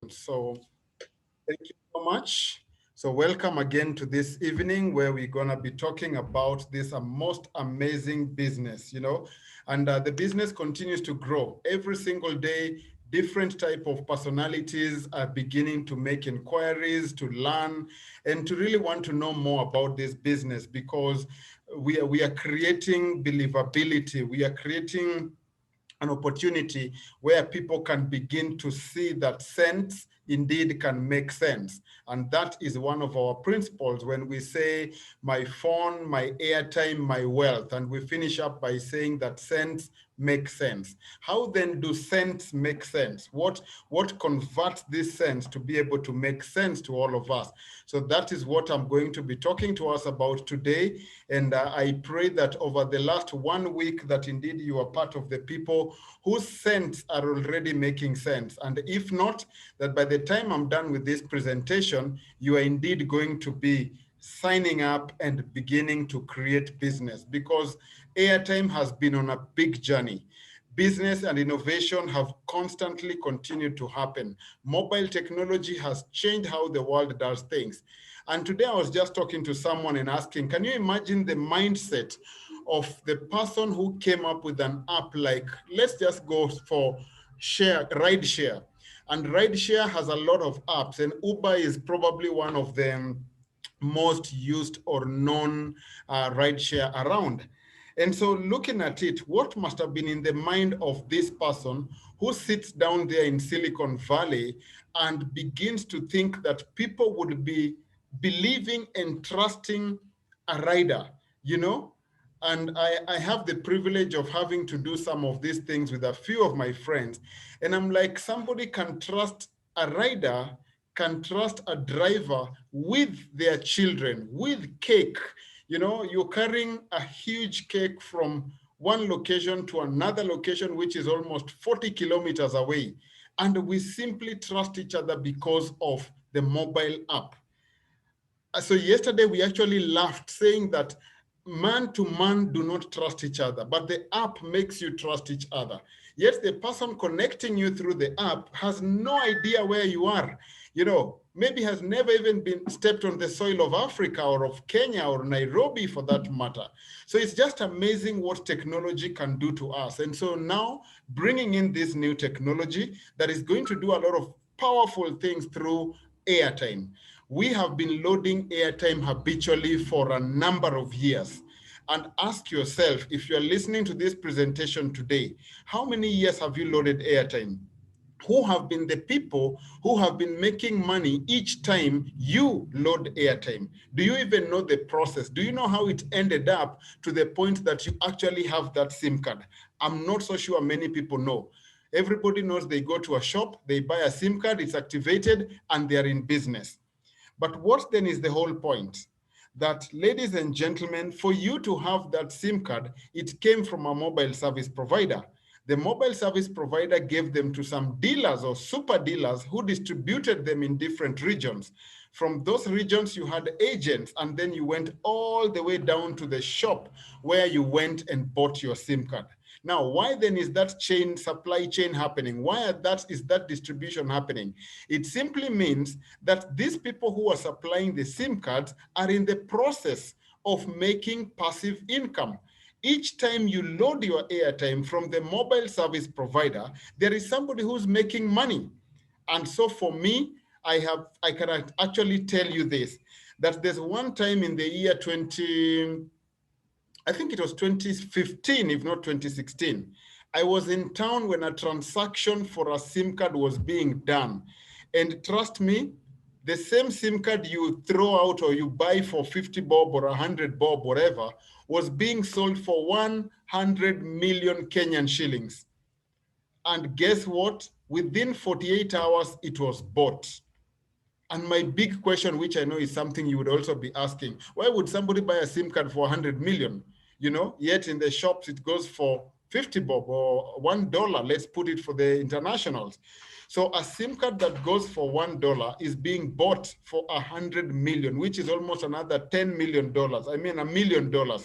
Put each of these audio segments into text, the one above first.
So thank you so much. So welcome again to this evening where we're going to be talking about this most amazing business, and the business continues to grow every single day. Different type of personalities are beginning to make inquiries, to learn, and to really want to know more about this business because we are creating believability. We are creating an opportunity where people can begin to see that sense indeed can make sense. And that is one of our principles when we say my phone, my airtime, my wealth. And we finish up by saying that sense makes sense. How then do sense make sense? What converts this sense to be able to make sense to all of us? So that is what I'm going to be talking to us about today. And I pray that over the last 1 week that indeed you are part of the people whose sense are already making sense. And if not, that by the time I'm done with this presentation, you are indeed going to be signing up and beginning to create business because Airtime has been on a big journey. Business and innovation have constantly continued to happen. Mobile technology has changed how the world does things. And today I was just talking to someone and asking, can you imagine the mindset of the person who came up with an app like, let's just go for ride share. And ride share has a lot of apps, and Uber is probably one of them most used or known rideshare around. And so looking at it, what must have been in the mind of this person who sits down there in Silicon Valley and begins to think that people would be believing and trusting a rider, you know? And I have the privilege of having to do some of these things with a few of my friends. And I'm like, somebody can trust a rider, can trust a driver with their children, with cake. You're carrying a huge cake from one location to another location, which is almost 40 kilometers away. And we simply trust each other because of the mobile app. So yesterday we actually laughed saying that man to man do not trust each other, but the app makes you trust each other. Yet the person connecting you through the app has no idea where you are. Maybe has never even been stepped on the soil of Africa or of Kenya or Nairobi for that matter. So it's just amazing what technology can do to us. And so now bringing in this new technology that is going to do a lot of powerful things through Airtime. We have been loading Airtime habitually for a number of years. And ask yourself, if you're listening to this presentation today, how many years have you loaded Airtime? Who have been the people who have been making money each time you load Airtime? Do you even know the process? Do you know how it ended up to the point that you actually have that SIM card? I'm not so sure many people know. Everybody knows they go to a shop, they buy a SIM card, it's activated, and they're in business. But what then is the whole point? That, ladies and gentlemen, for you to have that SIM card, it came from a mobile service provider. The mobile service provider gave them to some dealers or super dealers who distributed them in different regions. From those regions, you had agents, and then you went all the way down to the shop where you went and bought your SIM card. Now, why then is that supply chain happening? Why is that distribution happening? It simply means that these people who are supplying the SIM cards are in the process of making passive income. Each time you load your airtime from the mobile service provider, there is somebody who's making money. And so for me, I can actually tell you this, that there's one time in the year I think it was 2015, if not 2016. I was in town when a transaction for a SIM card was being done. And trust me, the same SIM card you throw out or you buy for 50 bob or 100 bob, whatever, was being sold for 100 million Kenyan shillings. And guess what? Within 48 hours, it was bought. And my big question, which I know is something you would also be asking, why would somebody buy a SIM card for 100 million? Yet in the shops, it goes for 50 bob or $1. Let's put it for the internationals. So a SIM card that goes for $1 is being bought for 100 million, which is almost another $10 million. I mean, $1 million.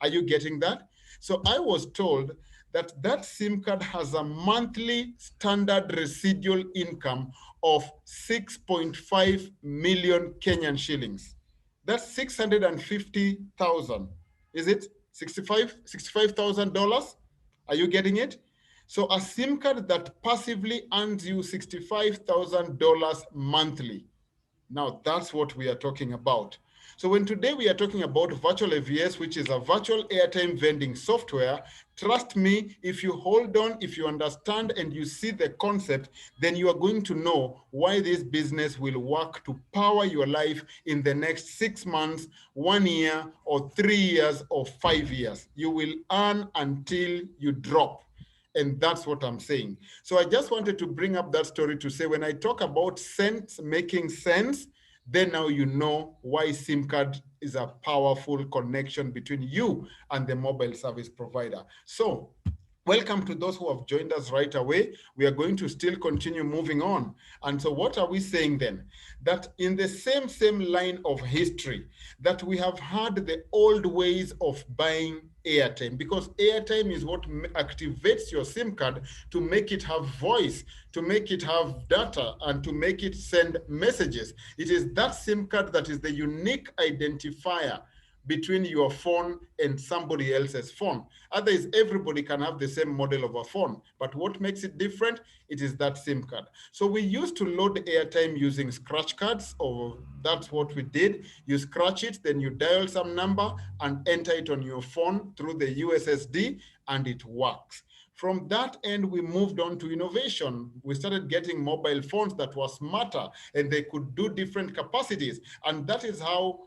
Are you getting that? So I was told that SIM card has a monthly standard residual income of 6.5 million Kenyan shillings. That's 650,000. Is it $65,000? Are you getting it? So a SIM card that passively earns you $65,000 monthly. Now that's what we are talking about. So when today we are talking about virtual AVS, which is a virtual airtime vending software, trust me, if you hold on, if you understand and you see the concept, then you are going to know why this business will work to power your life in the next 6 months, 1 year, or 3 years, or 5 years. You will earn until you drop. And that's what I'm saying. So I just wanted to bring up that story to say, when I talk about sense making sense, then now you know why SIM card is a powerful connection between you and the mobile service provider. So welcome to those who have joined us right away. We are going to still continue moving on. And so what are we saying then? That in the same line of history, that we have had the old ways of buying airtime, because airtime is what activates your SIM card to make it have voice, to make it have data, and to make it send messages. It is that SIM card that is the unique identifier between your phone and somebody else's phone. Otherwise, everybody can have the same model of a phone. But what makes it different? It is that SIM card. So we used to load airtime using scratch cards, or that's what we did. You scratch it, then you dial some number and enter it on your phone through the USSD, and it works. From that end, we moved on to innovation. We started getting mobile phones that were smarter and they could do different capacities. And that is how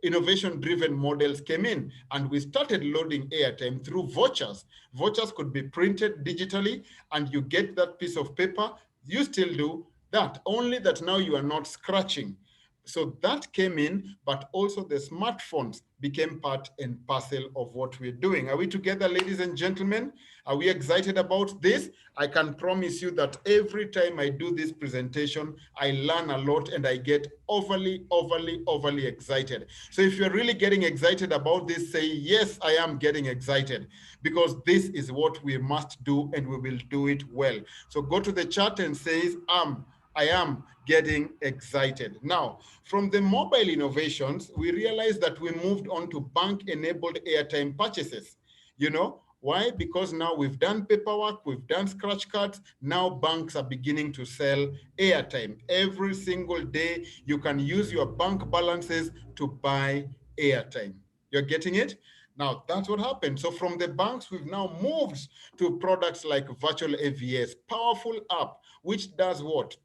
innovation-driven models came in, and we started loading airtime through vouchers. Vouchers could be printed digitally, and you get that piece of paper. You still do that, only that now you are not scratching. So that came in, but also the smartphones became part and parcel of what we're doing. Are we together, ladies and gentlemen? Are we excited about this? I can promise you that every time I do this presentation, I learn a lot and I get overly excited. So if you're really getting excited about this, say, yes, I am getting excited, because this is what we must do and we will do it well. So go to the chat and say, I am getting excited. Now, from the mobile innovations, we realized that we moved on to bank-enabled airtime purchases. You know, why? Because now we've done paperwork, we've done scratch cards, now banks are beginning to sell airtime. Every single day, you can use your bank balances to buy airtime. You're getting it? Now, that's what happened. So from the banks, we've now moved to products like Virtual AVS, powerful app, which does what?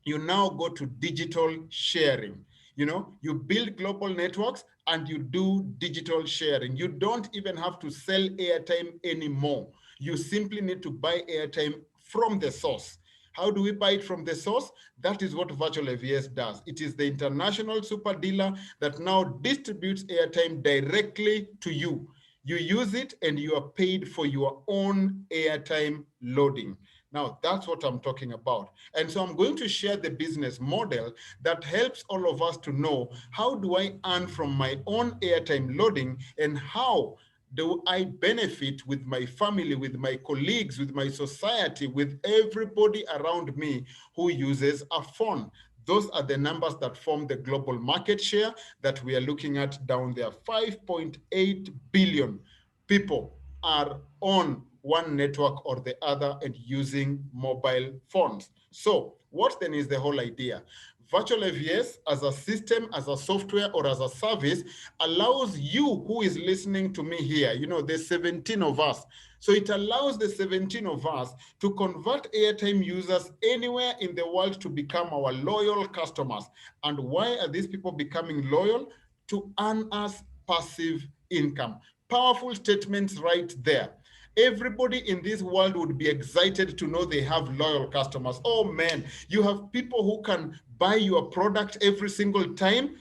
You now go to digital sharing. You know, you build global networks and you do digital sharing. You don't even have to sell airtime anymore. You simply need to buy airtime from the source. How do we buy it from the source? That is what Virtual AVS does. It is the international super dealer that now distributes airtime directly to you. You use it and you are paid for your own airtime loading. Now, that's what I'm talking about. And so I'm going to share the business model that helps all of us to know, how do I earn from my own airtime loading, and how do I benefit with my family, with my colleagues, with my society, with everybody around me who uses a phone. Those are the numbers that form the global market share that we are looking at down there. 5.8 billion people are on one network or the other and using mobile phones. So what then is the whole idea? Virtual AVS as a system, as a software, or as a service allows you who is listening to me here, you know, there's 17 of us. So it allows the 17 of us to convert airtime users anywhere in the world to become our loyal customers. And why are these people becoming loyal? To earn us passive income. Powerful statements right there. Everybody in this world would be excited to know they have loyal customers. Oh man, you have people who can buy your product every single time.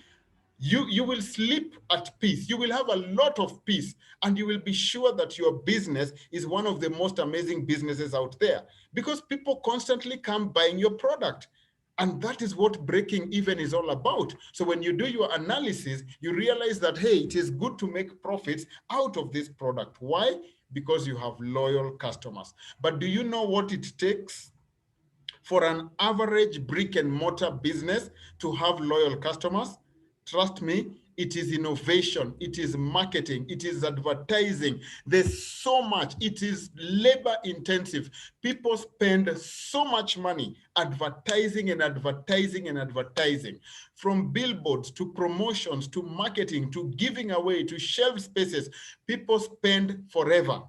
You will sleep at peace. You will have a lot of peace, and you will be sure that your business is one of the most amazing businesses out there, because people constantly come buying your product. And that is what breaking even is all about. So when you do your analysis, you realize that, hey, it is good to make profits out of this product. Why? because you have loyal customers. But do you know what it takes for an average brick and mortar business to have loyal customers? Trust me, it is innovation, it is marketing, it is advertising. There's so much. It is labor intensive. People spend so much money advertising and advertising and advertising, from billboards to promotions to marketing to giving away to shelf spaces. People spend forever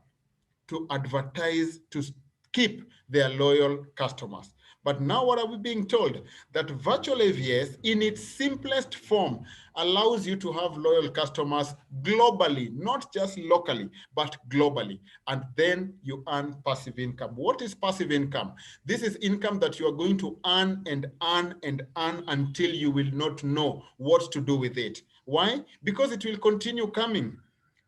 to advertise to keep their loyal customers. But now what are we being told? That virtual AVS in its simplest form allows you to have loyal customers globally, not just locally, but globally. And then you earn passive income. What is passive income? This is income that you are going to earn and earn and earn until you will not know what to do with it. Why? Because it will continue coming.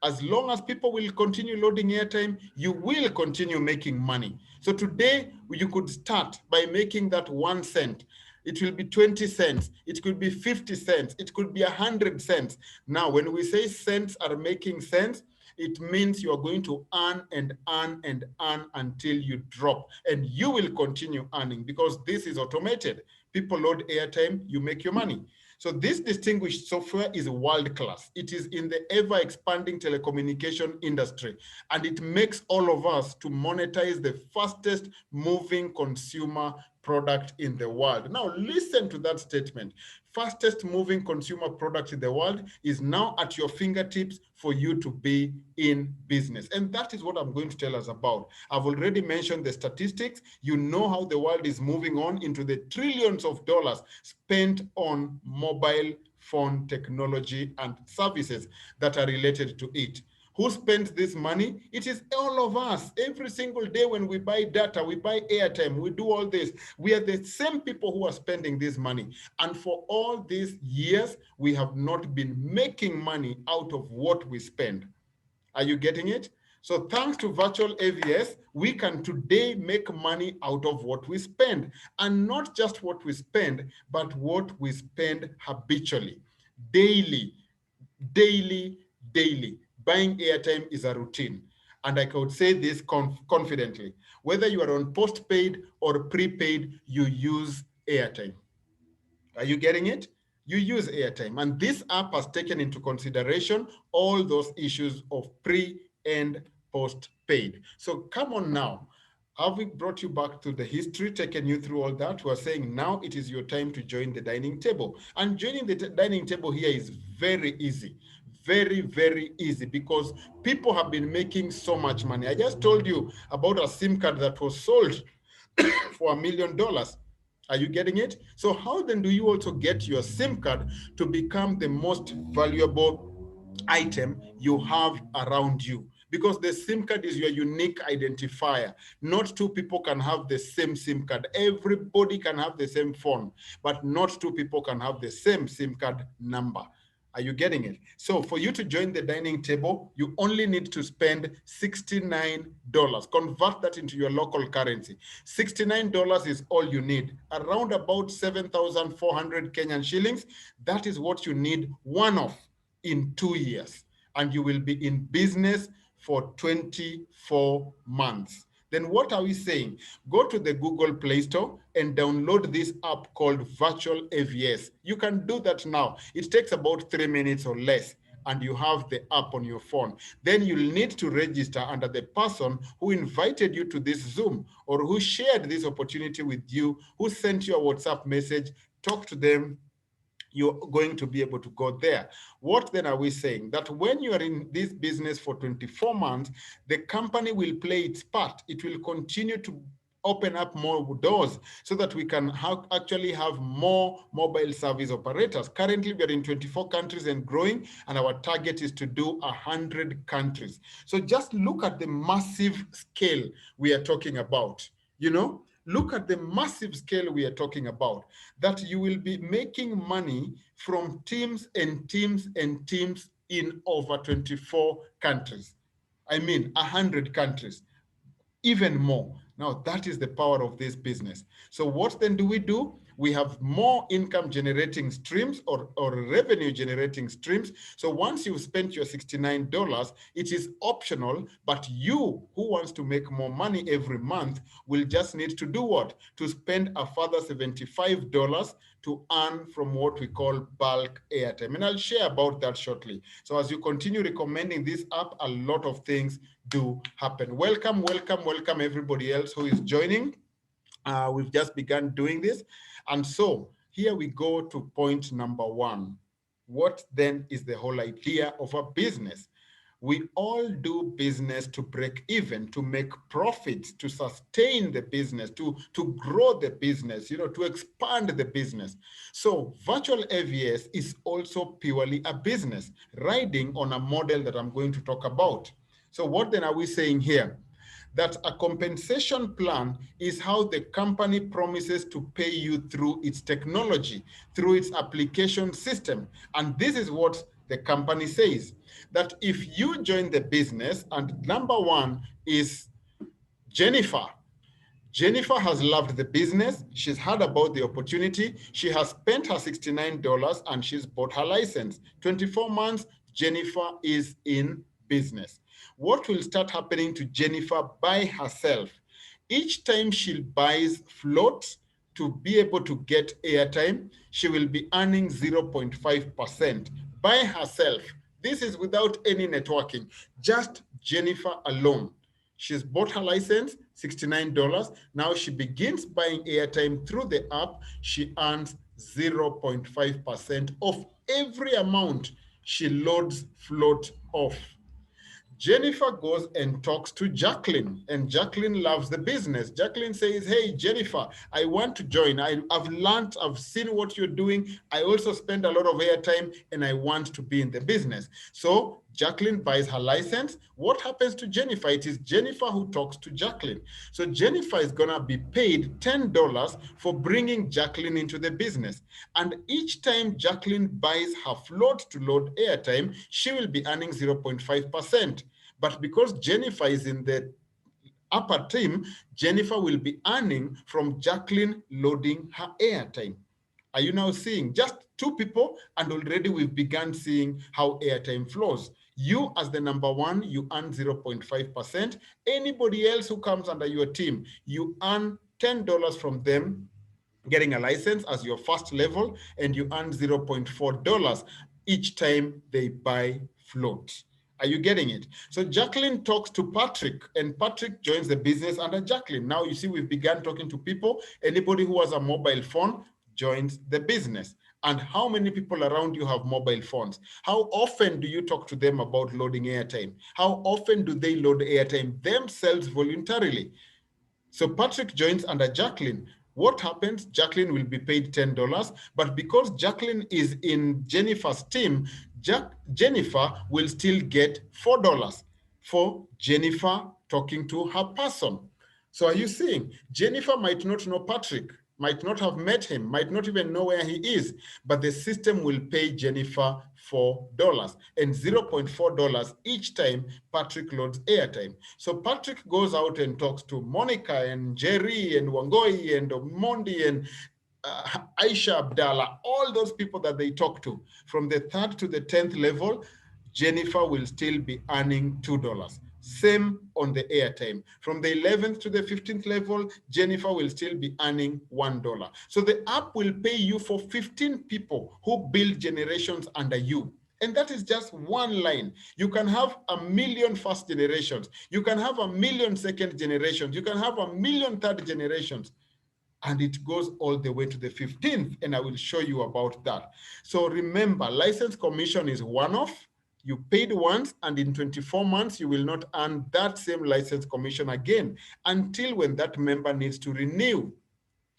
As long as people will continue loading airtime, you will continue making money. So today, you could start by making that 1 cent. It will be 20 cents. It could be 50 cents. It could be 100 cents. Now, when we say cents are making sense, it means you are going to earn and earn and earn until you drop. And you will continue earning because this is automated. People load airtime, you make your money. So this distinguished software is world class. It is in the ever expanding telecommunication industry, and it makes all of us to monetize the fastest moving consumer product in the world. Now listen to that statement. Fastest moving consumer product in the world is now at your fingertips for you to be in business. And that is what I'm going to tell us about. I've already mentioned the statistics. You know how the world is moving on into the trillions of dollars spent on mobile phone technology and services that are related to it. Who spends this money? It is all of us. Every single day when we buy data, we buy airtime, we do all this. We are the same people who are spending this money. And for all these years, we have not been making money out of what we spend. Are you getting it? So thanks to virtual AVS, we can today make money out of what we spend, and not just what we spend, but what we spend habitually, daily, daily, daily. Buying airtime is a routine. And I could say this confidently. Whether you are on postpaid or prepaid, you use airtime. Are you getting it? You use airtime. And this app has taken into consideration all those issues of pre and post-paid. So come on now. Have we brought you back to the history, taken you through all that? We're saying now it is your time to join the dining table. And joining the dining table here is very easy. Very, very easy, because people have been making so much money. I just told you about a SIM card that was sold for $1 million. Are you getting it? So how then do you also get your SIM card to become the most valuable item you have around you? Because the SIM card is your unique identifier. Not two people can have the same SIM card. Everybody can have the same phone, but not two people can have the same SIM card number. Are you getting it? So for you to join the dining table, you only need to spend $69. Convert that into your local currency. $69 is all you need. Around about 7,400 Kenyan shillings. That is what you need one-off in 2 years. And you will be in business for 24 months. Then what are we saying? Go to the Google Play Store and download this app called Virtual AVS. You can do that now. It takes about 3 minutes or less, and you have the app on your phone. Then you'll need to register under the person who invited you to this Zoom, or who shared this opportunity with you, who sent you a WhatsApp message. Talk to them. You're going to be able to go there. What then are we saying? That when you are in this business for 24 months, the company will play its part. It will continue to open up more doors so that we can actually have more mobile service operators. Currently, we are in 24 countries and growing, and our target is to do 100 countries. So just look at the massive scale we are talking about, you know? Look at the massive scale we are talking about, that you will be making money from teams and teams and teams in over 24 countries. I mean, 100 countries, even more. Now, that is the power of this business. So what then do? We have more income generating streams or revenue generating streams. So once you've spent your $69, it is optional, but you who wants to make more money every month will just need to do what? To spend a further $75 to earn from what we call bulk airtime. And I'll share about that shortly. So as you continue recommending this app, a lot of things do happen. Welcome, welcome, welcome everybody else who is joining. We've just begun doing this. And so here we go to point number one. What then is the whole idea of a business? We all do business to break even, to make profits, to sustain the business, to grow the business, to expand the business. So virtual AVS is also purely a business, riding on a model that I'm going to talk about. So what then are we saying here? That a compensation plan is how the company promises to pay you through its technology, through its application system. And this is what the company says, that if you join the business, and number one is Jennifer. Jennifer has loved the business. She's heard about the opportunity. She has spent her $69 and she's bought her license. 24 months, Jennifer is in business. What will start happening to Jennifer by herself? Each time she buys floats to be able to get airtime, she will be earning 0.5% by herself. This is without any networking, just Jennifer alone. She's bought her license, $69. Now she begins buying airtime through the app. She earns 0.5% of every amount she loads float off. Jennifer goes and talks to Jacqueline, and Jacqueline loves the business. Jacqueline says, hey, Jennifer, I want to join. I've learned, I've seen what you're doing. I also spend a lot of airtime and I want to be in the business. So Jacqueline buys her license. What happens to Jennifer? It is Jennifer who talks to Jacqueline. So Jennifer is going to be paid $10 for bringing Jacqueline into the business. And each time Jacqueline buys her float to load airtime, she will be earning 0.5%. But because Jennifer is in the upper team, Jennifer will be earning from Jacqueline loading her airtime. Are you now seeing? Just two people, and already we've begun seeing how airtime flows. You as the number one, you earn 0.5%. Anybody else who comes under your team, you earn $10 from them getting a license as your first level, and you earn $0.4 each time they buy float. Are you getting it? So Jacqueline talks to Patrick, and Patrick joins the business under Jacqueline. Now you see we've begun talking to people. Anybody who has a mobile phone joins the business. And how many people around you have mobile phones? How often do you talk to them about loading airtime? How often do they load airtime themselves voluntarily? So Patrick joins under Jacqueline. What happens? Jacqueline will be paid $10, but because Jacqueline is in Jennifer's team, Jennifer will still get $4 for Jennifer talking to her person. So are you seeing? Jennifer might not know Patrick, might not have met him, might not even know where he is, but the system will pay Jennifer $4 and $0.4 each time Patrick loads airtime. So Patrick goes out and talks to Monica and Jerry and Wangoi and Mondi and Aisha Abdallah, all those people that they talk to. From the 3rd to the 10th level, Jennifer will still be earning $2. Same on the airtime. From the 11th to the 15th level, Jennifer will still be earning $1. So the app will pay you for 15 people who build generations under you. And that is just one line. You can have 1 million first generations. You can have 1 million second generations. You can have 1 million third generations. And it goes all the way to the 15th. And I will show you about that. So remember, license commission is one-off. You paid once, and in 24 months, you will not earn that same license commission again until when that member needs to renew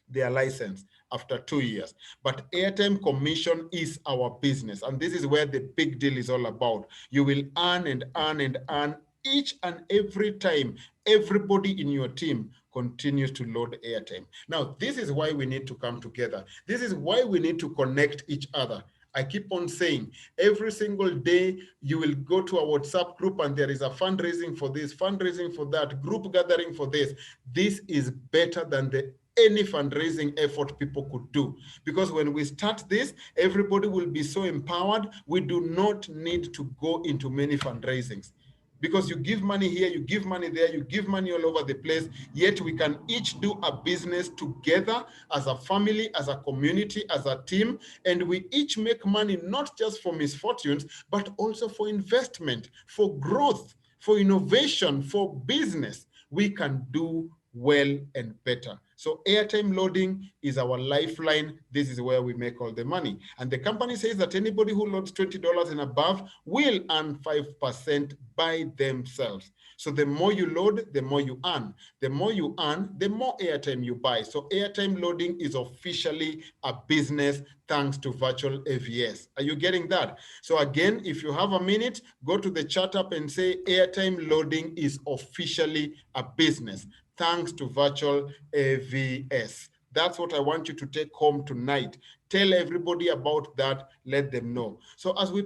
their license after 2 years. But airtime commission is our business. And this is where the big deal is all about. You will earn and earn and earn each and every time everybody in your team continues to load airtime. Now, this is why we need to come together. This is why we need to connect each other. I keep on saying every single day you will go to a WhatsApp group and there is a fundraising for this, fundraising for that, group gathering for this. This is better than the any fundraising effort people could do. Because when we start this, everybody will be so empowered. We do not need to go into many fundraisings. Because you give money here, you give money there, you give money all over the place, yet we can each do a business together as a family, as a community, as a team, and we each make money not just for misfortunes, but also for investment, for growth, for innovation, for business. We can do well and better. So airtime loading is our lifeline. This is where we make all the money. And the company says that anybody who loads $20 and above will earn 5% by themselves. So the more you load, the more you earn. The more you earn, the more airtime you buy. So airtime loading is officially a business thanks to virtual AVS. Are you getting that? So again, if you have a minute, go to the chat app and say airtime loading is officially a business thanks to virtual AVS. That's what I want you to take home tonight. Tell everybody about that. Let them know. So as we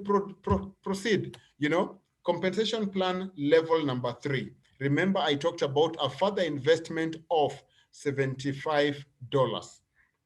proceed, compensation plan level number 3. Remember, I talked about a further investment of $75.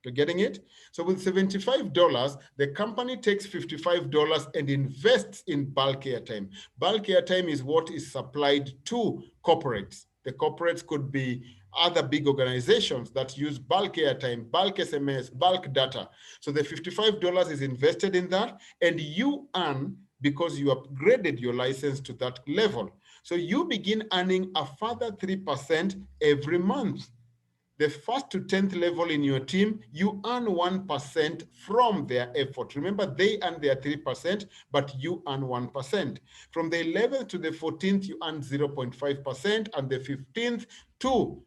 You're getting it? So with $75, the company takes $55 and invests in bulk airtime. Bulk airtime is what is supplied to corporates. The corporates could be other big organizations that use bulk airtime, bulk SMS, bulk data. So the $55 is invested in that, and you earn because you upgraded your license to that level. So you begin earning a further 3% every month. The first to 10th level in your team, you earn 1% from their effort. Remember, they earn their 3%, but you earn 1%. From the 11th to the 14th, you earn 0.5%, and the 15th to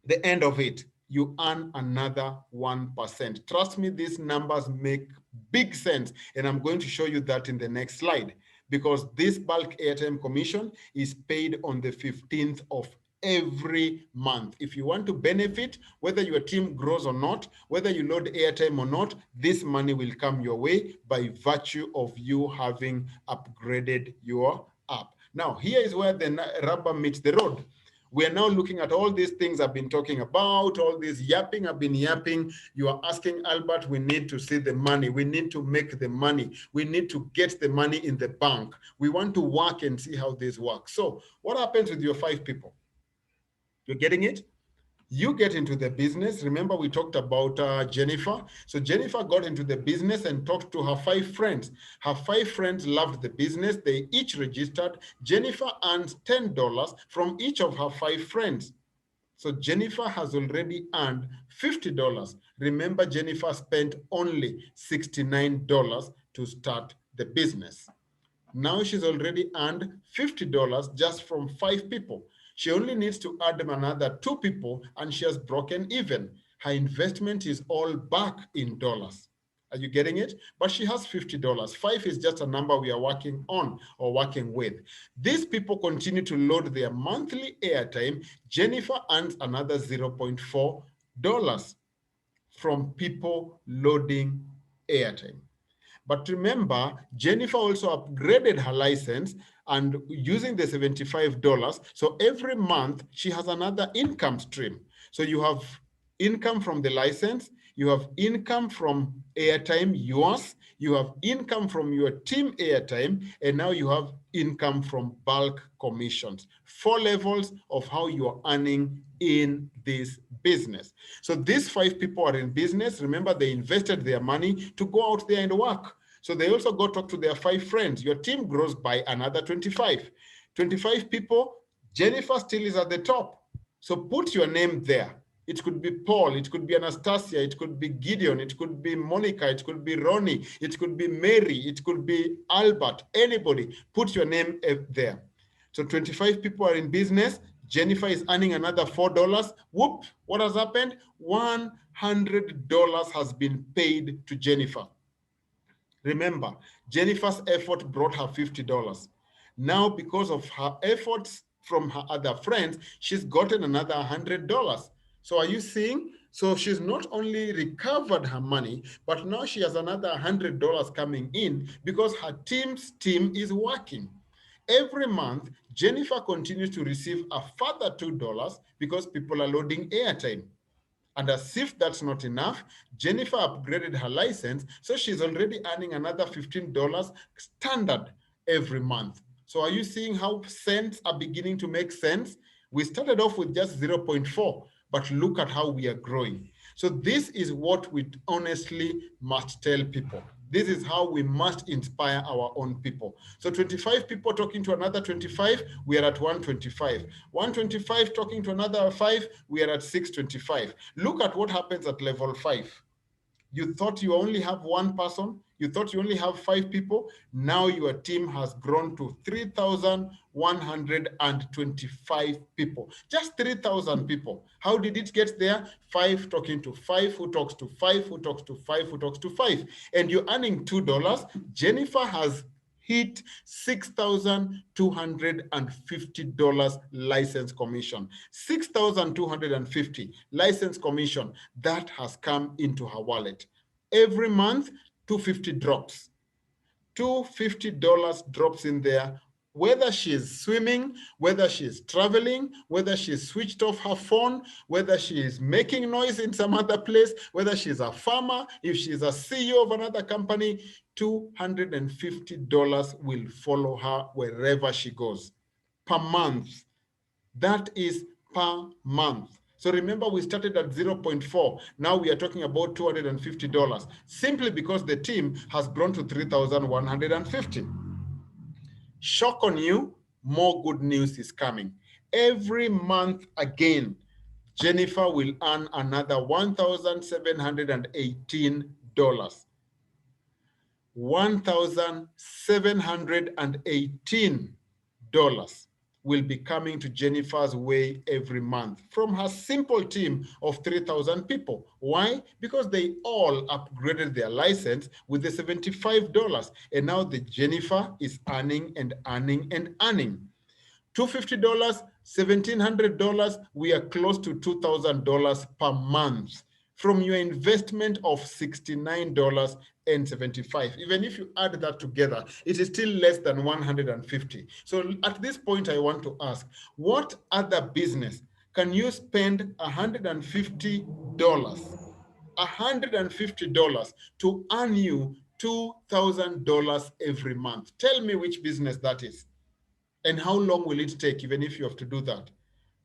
the end of it, you earn another 1%. Trust me, these numbers make big sense, and I'm going to show you that in the next slide, because this bulk airtime commission is paid on the 15th of every month. If you want to benefit, whether your team grows or not, whether you load airtime or not, this money will come your way by virtue of you having upgraded your app. Now, here is where the rubber meets the road. We are now looking at all these things I've been talking about, all this yapping I've been yapping. You are asking, Albert, we need to see the money. We need to make the money. We need to get the money in the bank. We want to work and see how this works. So what happens with your 5 people? You're getting it? You get into the business. Remember, we talked about Jennifer. So Jennifer got into the business and talked to her 5 friends. Her 5 friends loved the business. They each registered. Jennifer earns $10 from each of her 5 friends. So Jennifer has already earned $50. Remember, Jennifer spent only $69 to start the business. Now she's already earned $50 just from 5 people. She only needs to add another 2 people and she has broken even. Her investment is all back in dollars. Are you getting it? But she has $50. 5 is just a number we are working on or working with. These people continue to load their monthly airtime. Jennifer earns another $0.4 from people loading airtime. But remember, Jennifer also upgraded her license and using the $75. So every month she has another income stream. So you have income from the license, you have income from airtime, yours, you have income from your team airtime, and now you have income from bulk commissions. 4 levels of how you are earning in this business. So these 5 people are in business. Remember, they invested their money to go out there and work. So they also go talk to their 5 friends. Your team grows by another 25. 25 people, Jennifer still is at the top. So put your name there. It could be Paul, it could be Anastasia, it could be Gideon, it could be Monica, it could be Ronnie, it could be Mary, it could be Albert, anybody. Put your name there. So 25 people are in business. Jennifer is earning another $4. Whoop, what has happened? $100 has been paid to Jennifer. Remember, Jennifer's effort brought her $50. Now, because of her efforts from her other friends, she's gotten another $100. So are you seeing? So she's not only recovered her money, but now she has another $100 coming in because her team's team is working. Every month, Jennifer continues to receive a further $2 because people are loading airtime. And as if that's not enough, Jennifer upgraded her license, so she's already earning another $15 standard every month. So are you seeing how cents are beginning to make sense? We started off with just 0.4, but look at how we are growing. So this is what we honestly must tell people. This is how we must inspire our own people. So 25 people talking to another 25, we are at 125. 125 talking to another 5, we are at 625. Look at what happens at level 5. You thought you only have one person. You thought you only have 5 people. Now your team has grown to 3,125 people. Just 3,000 people. How did it get there? 5 talking to 5, who talks to 5, who talks to 5, who talks to 5. And you're earning $2. Jennifer has hit $6,250 license commission. $6,250 license commission that has come into her wallet. Every month, $250 drops. $250 drops in there, whether she's swimming, whether she's traveling, whether she's switched off her phone, whether she is making noise in some other place, whether she's a farmer, if she's a CEO of another company, $250 will follow her wherever she goes per month. That is per month. So remember, we started at 0.4. Now we are talking about $250, simply because the team has grown to 3,150. Shock on you, more good news is coming. Every month again, Jennifer will earn another $1,718. $1,718 will be coming to Jennifer's way every month from her simple team of 3,000 people. Why? Because they all upgraded their license with the $75, and now the Jennifer is earning and earning and earning. $250, $1,700, we are close to $2,000 per month from your investment of $69.75. Even if you add that together, it is still less than 150. So at this point, I want to ask, what other business can you spend $150 to earn you $2,000 every month? Tell me which business that is. And how long will it take, even if you have to do that?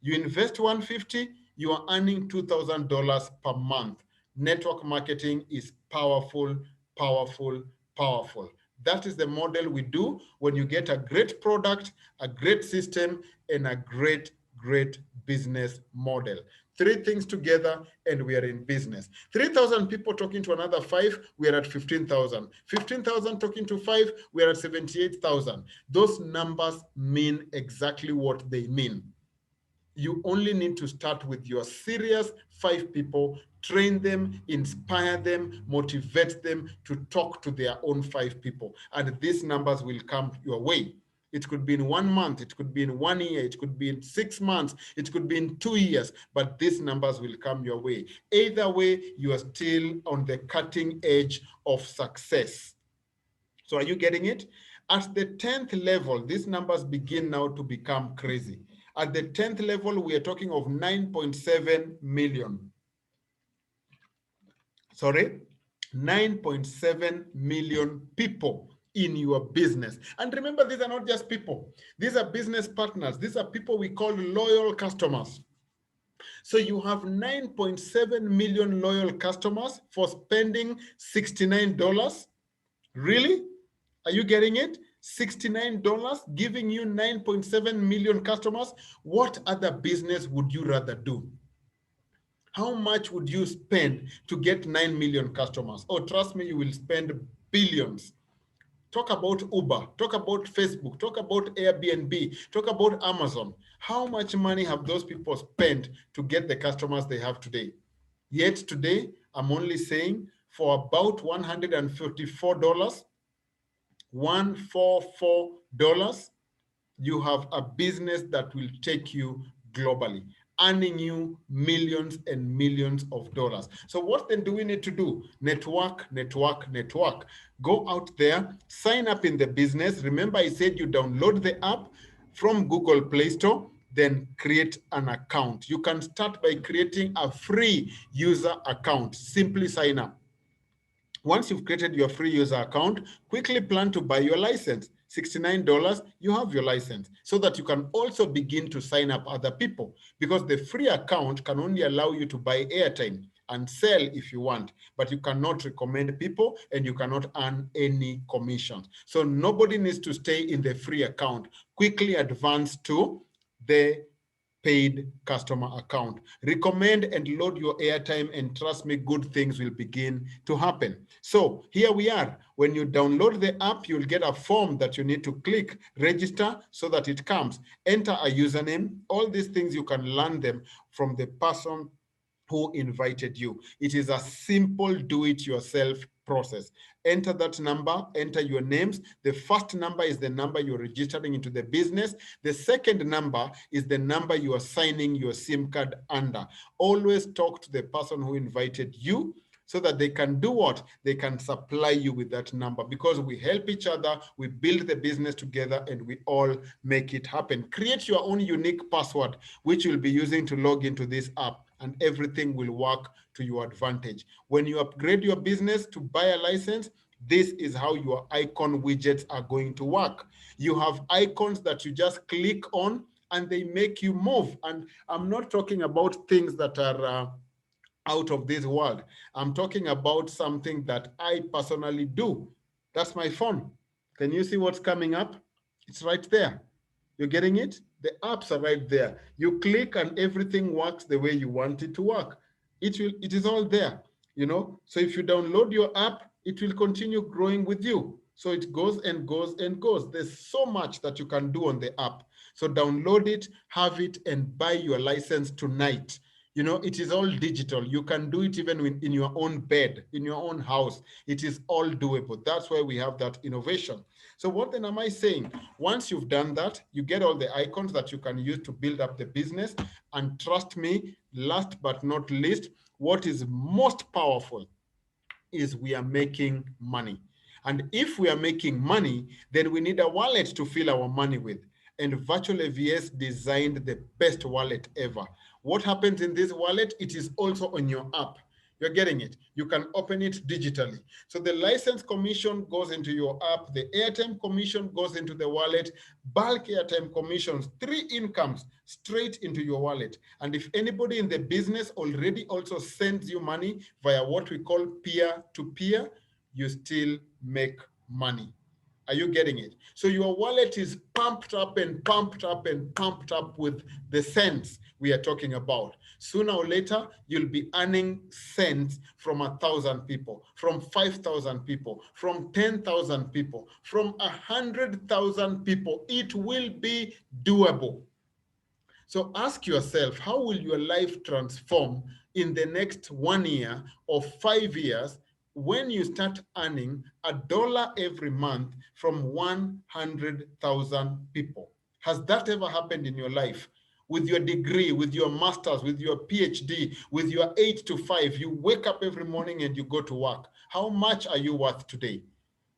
You invest 150, you are earning $2,000 per month. Network marketing is powerful, powerful, powerful. That is the model we do when you get a great product, a great system, and a great business model. 3 things together and we are in business. 3,000 people talking to another 5, we are at 15,000. 15,000 talking to 5, we are at 78,000. Those numbers mean exactly what they mean. You only need to start with your serious 5 people, train them, inspire them, motivate them to talk to their own 5 people. And these numbers will come your way. It could be in 1 month, it could be in 1 year, it could be in 6 months, it could be in 2 years, but these numbers will come your way. Either way, you are still on the cutting edge of success. So are you getting it? At the 10th level, these numbers begin now to become crazy. At the 10th level, we are talking of 9.7 million. Sorry, 9.7 million people in your business. And remember, these are not just people. These are business partners. These are people we call loyal customers. So you have 9.7 million loyal customers for spending $69. Really? Are you getting it? $69 giving you 9.7 million customers. What other business would you rather do? How much would you spend to get 9 million customers? Oh, trust me, you will spend billions. Talk about Uber, talk about Facebook, talk about Airbnb, talk about Amazon. How much money have those people spent to get the customers they have today? Yet today, I'm only saying for about $154, $144, you have a business that will take you globally, earning you millions and millions of dollars. So what then do we need to do? Network, network, network. Go out there, sign up in the business. Remember, I said you download the app from Google Play Store. then create an account. You can start by creating a free user account. Simply sign up. Once you've created your free user account, quickly plan to buy your license. $69, you have your license, so that you can also begin to sign up other people, because the free account can only allow you to buy airtime and sell if you want, but you cannot recommend people and you cannot earn any commissions. So nobody needs to stay in the free account. Quickly advance to the paid customer account. Recommend and load your airtime, and trust me, good things will begin to happen. So here we are. When you download the app, you'll get a form that you need to click, register, so that it comes. Enter a username. All these things you can learn them from the person who invited you. It is a simple do-it-yourself process. Enter that number, enter your names. The first number is the number you're registering into the business. The second number is the number you are signing your SIM card under. Always talk to the person who invited you, so that they can do what? They can supply you with that number, because we help each other, we build the business together, and we all make it happen. Create your own unique password, which you'll be using to log into this app, and everything will work to your advantage. When you upgrade your business to buy a license, this is how your icon widgets are going to work. You have icons that you just click on and they make you move. And I'm not talking about things that are out of this world. I'm talking about something that I personally do. That's my phone. Can you see what's coming up? It's right there. You're getting it? The apps are right there. You click and everything works the way you want it to work. It is all there, you know? So if you download your app, it will continue growing with you. So it goes and goes and goes. There's so much that you can do on the app. So download it, have it, and buy your license tonight. You know, it is all digital. You can do it even in your own bed, in your own house. It is all doable. That's why we have that innovation. So what then am I saying? Once you've done that, you get all the icons that you can use to build up the business. And trust me, last but not least, what is most powerful is we are making money. And if we are making money, then we need a wallet to fill our money with. And Virtual AVS designed the best wallet ever. What happens in this wallet? It is also on your app. You're getting it. You can open it digitally. So the license commission goes into your app. The airtime commission goes into the wallet. Bulk airtime commissions, 3 incomes straight into your wallet. And if anybody in the business already also sends you money via what we call peer-to-peer, you still make money. Are you getting it? So your wallet is pumped up and pumped up and pumped up with the cents we are talking about. Sooner or later, you'll be earning cents from 1,000 people, from 5,000 people, from 10,000 people, from 100,000 people. It will be doable. So ask yourself, how will your life transform in the next 1 year or 5 years when you start earning $1 every month from 100,000 people? Has that ever happened in your life? With your degree, with your master's, with your PhD, with your 8 to 5, you wake up every morning and you go to work. How much are you worth today?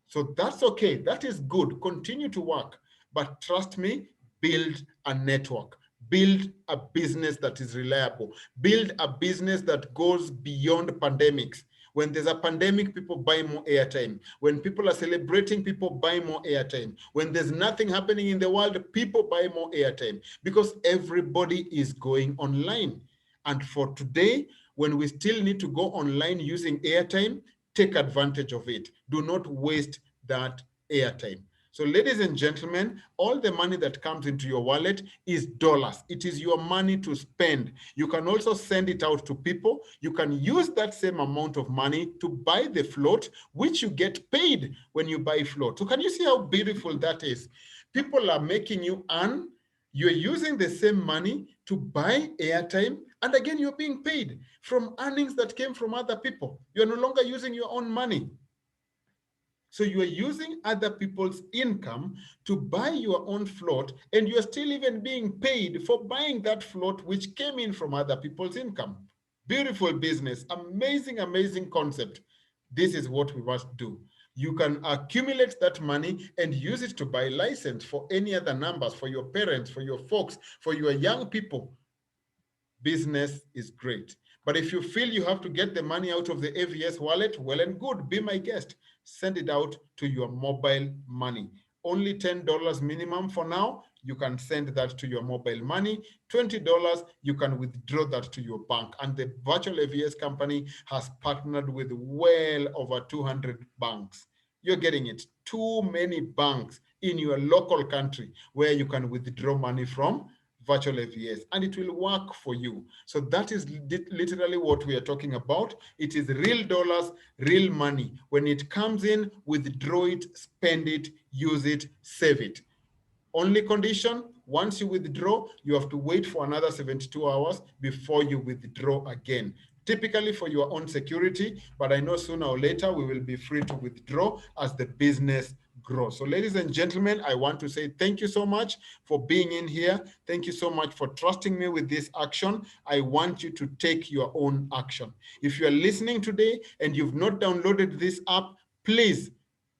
So that's okay. That is good. Continue to work. But trust me, build a network. Build a business that is reliable. Build a business that goes beyond pandemics. When there's a pandemic, people buy more airtime. When people are celebrating, people buy more airtime. When there's nothing happening in the world, people buy more airtime, because everybody is going online. And for today, when we still need to go online using airtime, take advantage of it. Do not waste that airtime. So ladies and gentlemen, all the money that comes into your wallet is dollars. It is your money to spend. You can also send it out to people. You can use that same amount of money to buy the float, which you get paid when you buy float. So can you see how beautiful that is? People are making you earn. You're using the same money to buy airtime. And again, you're being paid from earnings that came from other people. You're no longer using your own money. So you are using other people's income to buy your own float, and you're still even being paid for buying that float, which came in from other people's income. Beautiful business, amazing, amazing concept. This is what we must do. You can accumulate that money and use it to buy license for any other numbers, for your parents, for your folks, for your young people. Business is great. But if you feel you have to get the money out of the AVS wallet, well and good, be my guest. Send it out to your mobile money. Only $10 minimum for now. You can send that to your mobile money. $20, you can withdraw that to your bank. And the virtual AVS company has partnered with well over 200 banks. You're getting it. Too many banks in your local country where you can withdraw money from virtual AVS, and it will work for you. So that is literally what we are talking about. It is real dollars, real money. When it comes in, withdraw it, spend it, use it, save it. Only condition, once you withdraw, you have to wait for another 72 hours before you withdraw again. Typically for your own security, but I know sooner or later we will be free to withdraw as the business grows. So ladies and gentlemen, I want to say thank you so much for being in here. Thank you so much for trusting me with this action. I want you to take your own action. If you are listening today and you've not downloaded this app, please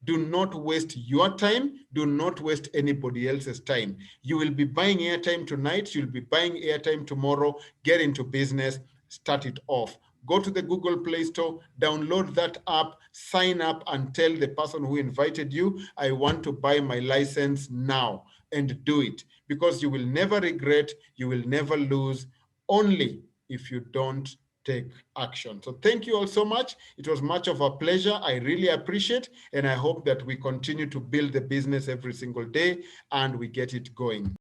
do not waste your time. Do not waste anybody else's time. You will be buying airtime tonight. You'll be buying airtime tomorrow. Get into business. Start it off. Go to the Google Play Store, download that app, sign up, and tell the person who invited you, I want to buy my license now, and do it. Because you will never regret, you will never lose, only if you don't take action. So thank you all so much. It was much of a pleasure. I really appreciate, and I hope that we continue to build the business every single day and we get it going.